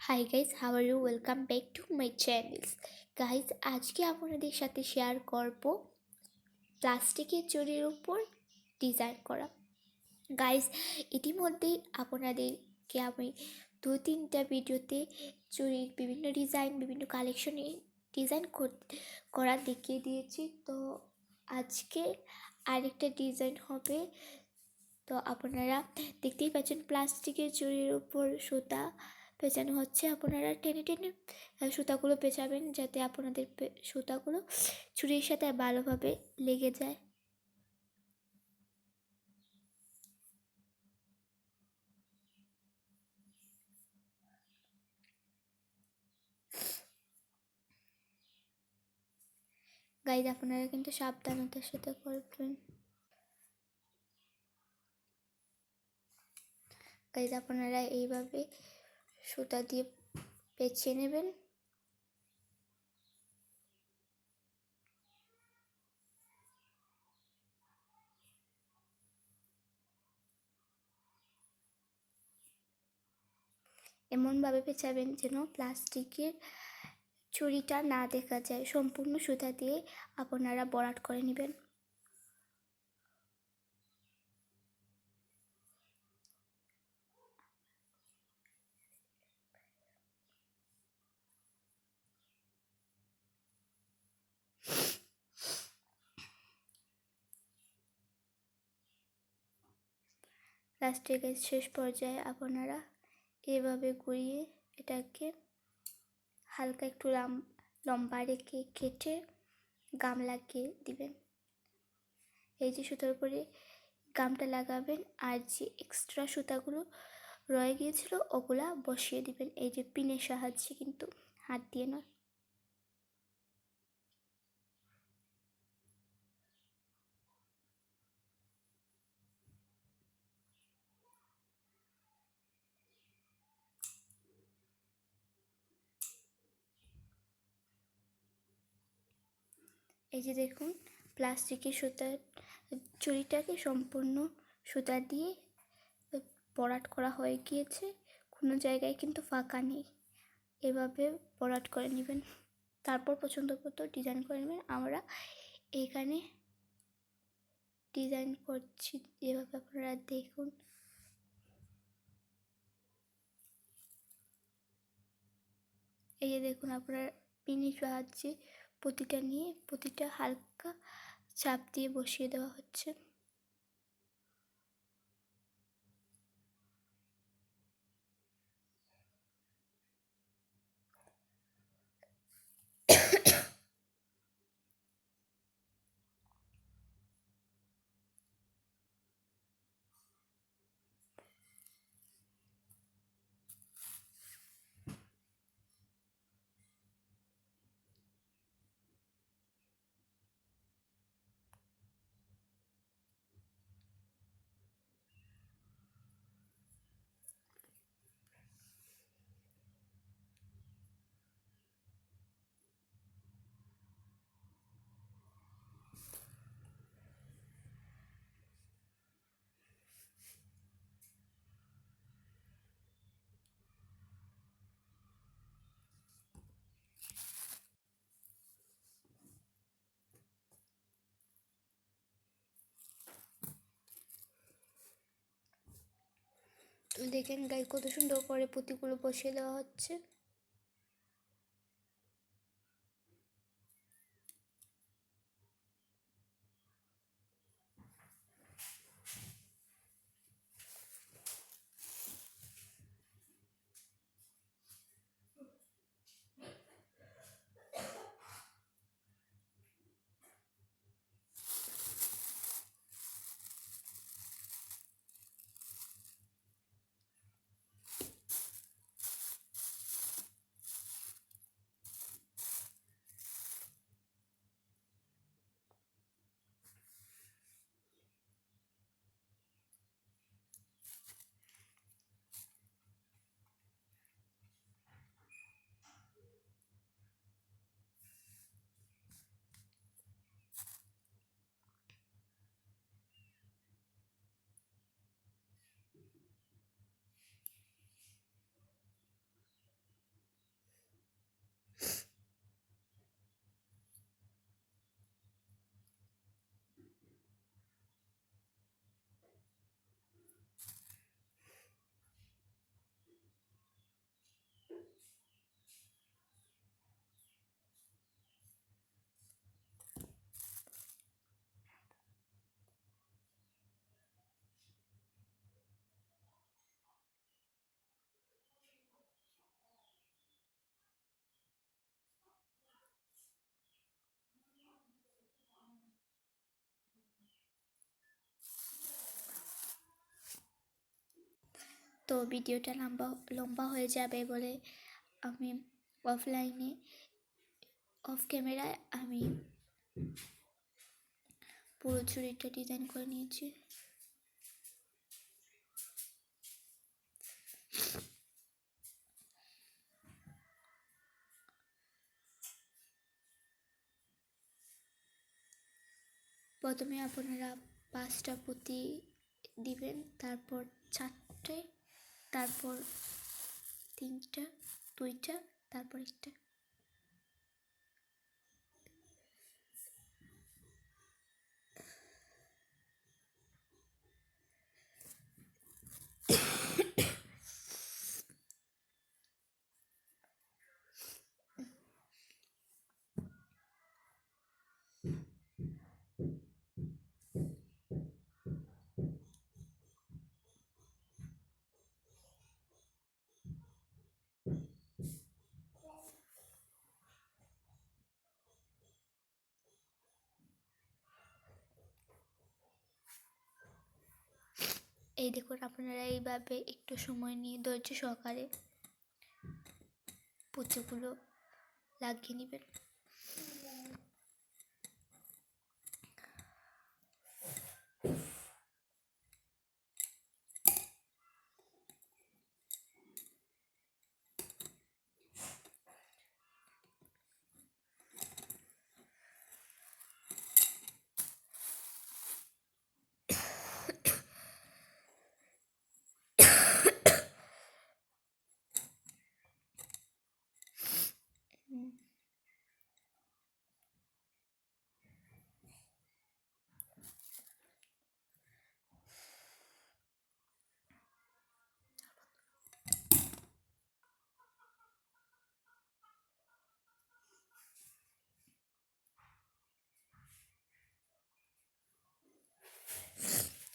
High guys, how are you? Welcome back to my channels. Guys, আজকে আপনাদের সাথে share করব প্লাস্টিকের চুড়ির উপর ডিজাইন করা। গাইস, ইতিমধ্যেই আপনাদেরকে আমি দু তিনটা ভিডিওতে চুড়ির বিভিন্ন ডিজাইন, বিভিন্ন কালেকশনে ডিজাইন করা দেখিয়ে দিয়েছি। তো আজকে আরেকটা ডিজাইন হবে। তো আপনারা দেখতেই পাচ্ছেন প্লাস্টিকের চুড়ির উপর সুতা পেঁচানো হচ্ছে। আপনারা টেনে টেনে সুতাগুলো পেঁচাবেন যাতে আপনাদের সুতাগুলো চুড়ির সাথে ভালোভাবে লেগে যায়। গাইজ, আপনারা কিন্তু সাবধানতার সাথে করবেন। গাইজ, আপনারা এইভাবে সুতা দিয়ে পেঁচিয়ে নেবেন। এমনভাবে পেঁচাবেন যেন প্লাস্টিকের চুড়িটা না দেখা যায়। সম্পূর্ণ সুতা দিয়ে আপনারা ভরাট করে নেবেন। লাস্টে গাইজ শেষ পর্যায়ে আপনারা এভাবে ঘুরিয়ে এটাকে হালকা একটু লম্বা রেখে কেটে গাম লাগিয়ে দিবেন। এই যে সুতার উপরে গামটা লাগাবেন, আর যে এক্সট্রা সুতাগুলো রয়ে গিয়েছিল ওগুলা বসিয়ে দিবেন। এই যে পিনের সাহায্যে, কিন্তু হাত দিয়ে নয়। এই যে দেখুন, প্লাস্টিকের সুতার চুড়িটাকে সম্পূর্ণ সুতা দিয়ে ভরাট করা হয়ে গিয়েছে। কোনো জায়গায় কিন্তু ফাঁকা নেই। এভাবে ভরাট করে নেবেন, তারপর পছন্দ মতো ডিজাইন করে নেবেন। আমরা এখানে ডিজাইন করছি, এভাবে আপনারা দেখুন। এই যে দেখুন, আপনারা পিনের সাহায্যে প্রতিটা নিয়ে প্রতিটা হালকা চাপ দিয়ে বসিয়ে দেওয়া হচ্ছে। দেখেন গায়ে কত সুন্দর করে পুঁতিগুলো বসিয়ে দেওয়া হচ্ছে। তো ভিডিওটা লম্বা হয়ে যাবে বলে আমি অফলাইনে অফ ক্যামেরায় আমি পুরো চুড়িটা ডিজাইন করে নিয়েছি। প্রথমে আপনারা 5টা পুঁতি দিবেন, তারপর 4টে, তারপর 3টা, 2টা, তারপর 1টা। এই দেখুন, আপনারা এইভাবে একটু সময় নিয়ে ধৈর্য সহকারে পুঁতিগুলো লাগিয়ে নেবেন।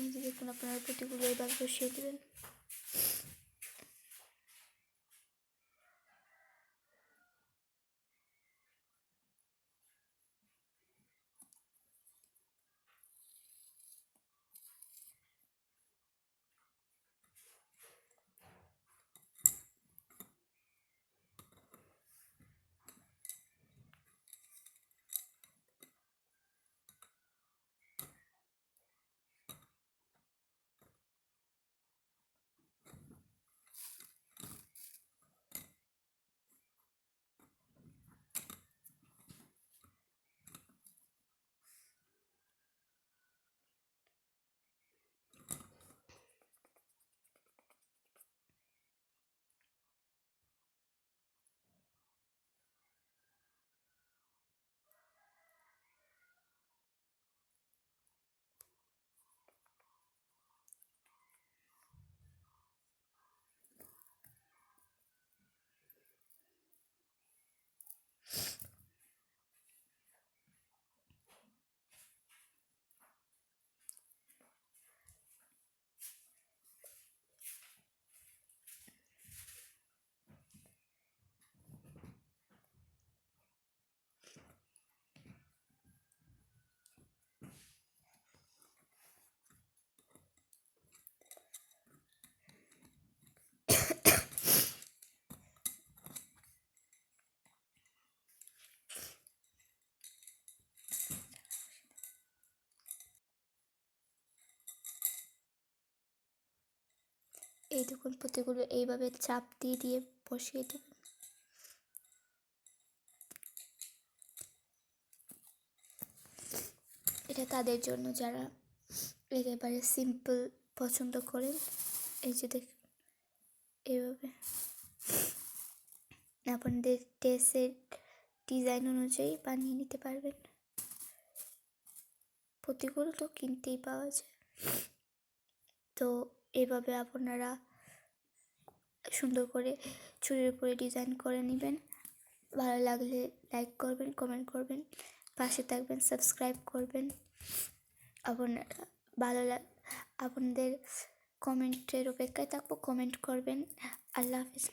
এই যে দেখুন, আপনারা পুঁতিগুলো এইভাবে বসিয়ে দেবেন। এই দেখুন, পুঁতিগুলো এইভাবে চাপ দিয়ে দিয়ে বসিয়ে দেবেন। এটা তাদের জন্য যারা একেবারে সিম্পল পছন্দ করেন। এই যে দেখুন, এইভাবে আপনাদের ড্রেসের ডিজাইন অনুযায়ী বানিয়ে নিতে পারবেন। পুঁতিগুলো তো কিনতেই পাওয়া যায়। তো এইভাবে আপনারা সুন্দর করে চুড়ির উপরে ডিজাইন করে নেবেন। ভালো লাগলে লাইক করবেন, কমেন্ট করবেন, পাশে থাকবেন, সাবস্ক্রাইব করবেন। আপনারা আপনাদের কমেন্টের অপেক্ষায় থাকবো, কমেন্ট করবেন। আল্লাহ হাফিজ।